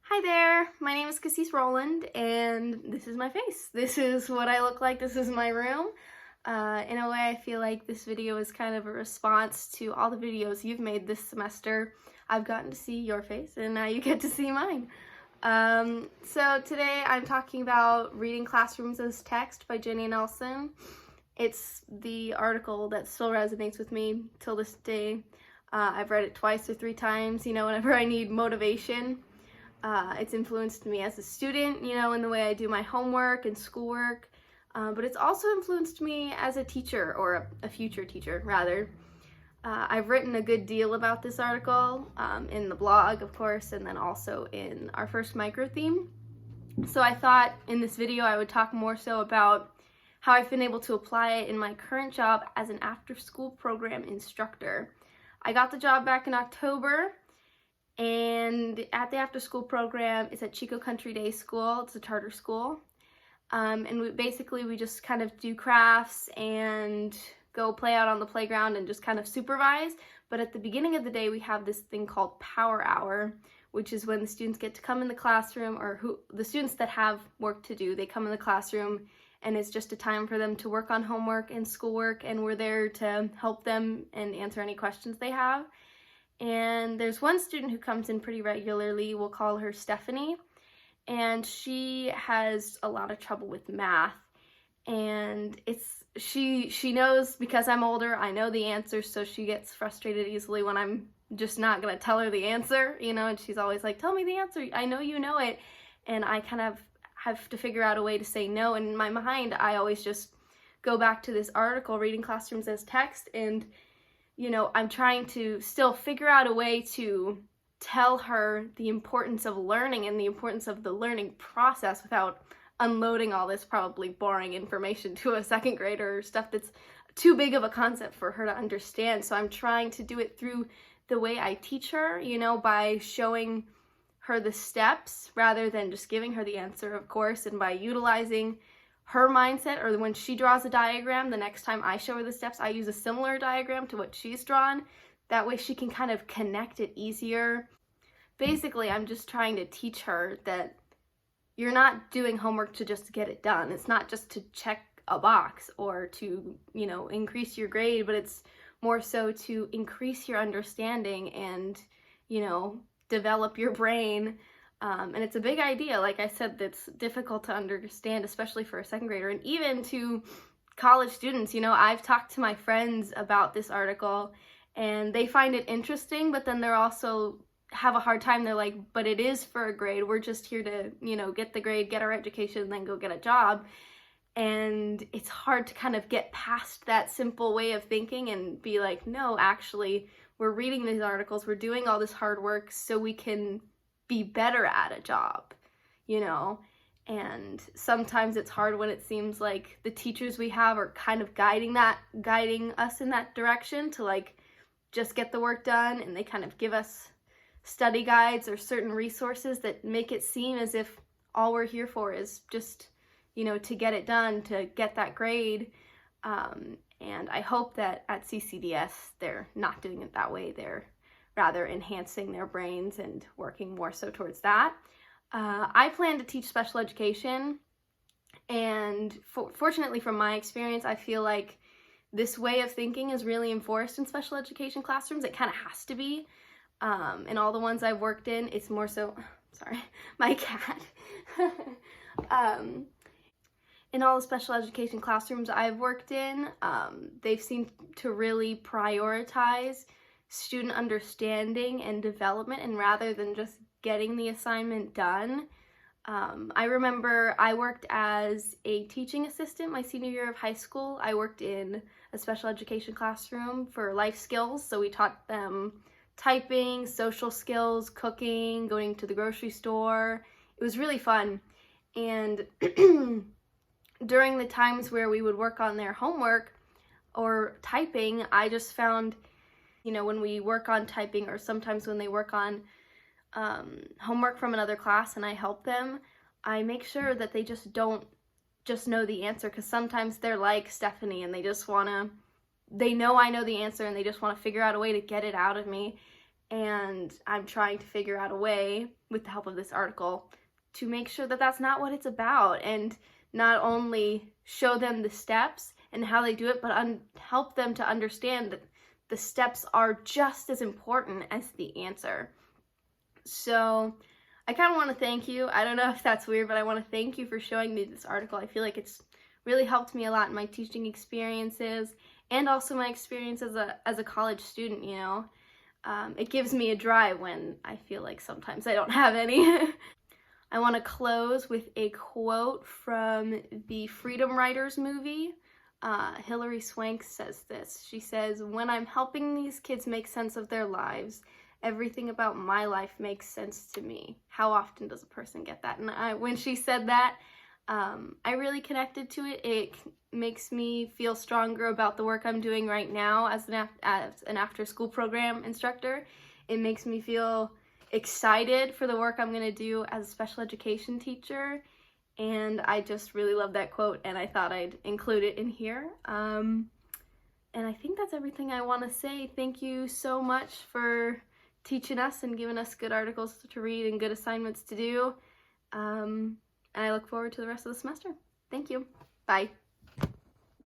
Hi there, my name is Cassis Rowland, and this is my face. This is what I look like, this is my room. In a way, I feel like this video is kind of a response to all the videos you've made this semester. I've gotten to see your face, and now you get to see mine. So today I'm talking about Reading Classrooms as Text by Jenny Nelson. It's the article that still resonates with me till this day. I've read it twice or three times, whenever I need motivation. It's influenced me as a student, in the way I do my homework and schoolwork, but it's also influenced me as a teacher, or a future teacher, rather. I've written a good deal about this article in the blog, of course, and then also in our first micro theme. So I thought in this video I would talk more so about how I've been able to apply it in my current job as an after-school program instructor. I got the job back in October. And at the after-school program, it's at Chico Country Day School. It's a charter school. And we just kind of do crafts and go play out on the playground and just kind of supervise. But at the beginning of the day, we have this thing called Power Hour, which is when the students get to come in the classroom, or the students that have work to do, they come in the classroom, and it's just a time for them to work on homework and schoolwork, and we're there to help them and answer any questions they have. And there's one student who comes in pretty regularly. We'll call her Stephanie, and she has a lot of trouble with math. And she knows, because I'm older, I know the answer, so she gets frustrated easily when I'm just not gonna tell her the answer, and she's always like, tell me the answer, I know you know it. And I kind of have to figure out a way to say no, and in my mind I always just go back to this article, Reading Classrooms as Text, and I'm trying to still figure out a way to tell her the importance of learning and the importance of the learning process without unloading all this probably boring information to a second grader, or stuff that's too big of a concept for her to understand. So I'm trying to do it through the way I teach her, by showing her the steps rather than just giving her the answer, of course, and by utilizing her mindset, or when she draws a diagram, the next time I show her the steps, I use a similar diagram to what she's drawn. That way she can kind of connect it easier. Basically, I'm just trying to teach her that you're not doing homework to just get it done. It's not just to check a box or to, increase your grade, but it's more so to increase your understanding and, develop your brain. And it's a big idea, like I said, that's difficult to understand, especially for a second grader, and even to college students. I've talked to my friends about this article, and they find it interesting, but then they're also have a hard time. They're like, but it is for a grade. We're just here to, get the grade, get our education, and then go get a job. And it's hard to kind of get past that simple way of thinking and be like, no, actually, we're reading these articles, we're doing all this hard work so we can be better at a job, and sometimes it's hard when it seems like the teachers we have are kind of guiding us in that direction to like just get the work done, and they kind of give us study guides or certain resources that make it seem as if all we're here for is just, to get it done, to get that grade. And I hope that at CCDS they're not doing it that way. They're rather enhancing their brains and working more so towards that. I plan to teach special education, and fortunately from my experience, I feel like this way of thinking is really enforced in special education classrooms. It kind of has to be. In all the ones I've worked in, it's more so, sorry, my cat. In all the special education classrooms I've worked in, they've seemed to really prioritize student understanding and development, and rather than just getting the assignment done. I remember I worked as a teaching assistant my senior year of high school. I worked in a special education classroom for life skills, so we taught them typing, social skills, cooking, going to the grocery store. It was really fun. And during the times where we would work on their homework or typing, I just found, when we work on typing, or sometimes when they work on homework from another class and I help them, I make sure that they just don't just know the answer, because sometimes they're like Stephanie and they know I know the answer and they just want to figure out a way to get it out of me. and I'm trying to figure out a way, with the help of this article, to make sure that that's not what it's about, and not only show them the steps and how they do it, but help them to understand that the steps are just as important as the answer. So I kind of want to thank you. I don't know if that's weird, but I want to thank you for showing me this article. I feel like it's really helped me a lot in my teaching experiences, and also my experience as a college student, you know. It gives me a drive when I feel like sometimes I don't have any. I want to close with a quote from the Freedom Writers movie. Hilary Swank says this. She says, "When I'm helping these kids make sense of their lives, everything about my life makes sense to me." How often does a person get that? And when she said that, I really connected to it. It makes me feel stronger about the work I'm doing right now as an after-school program instructor. It makes me feel excited for the work I'm going to do as a special education teacher. And I just really love that quote, and I thought I'd include it in here. And I think that's everything I want to say. Thank you so much for teaching us and giving us good articles to read and good assignments to do. And I look forward to the rest of the semester. Thank you. Bye.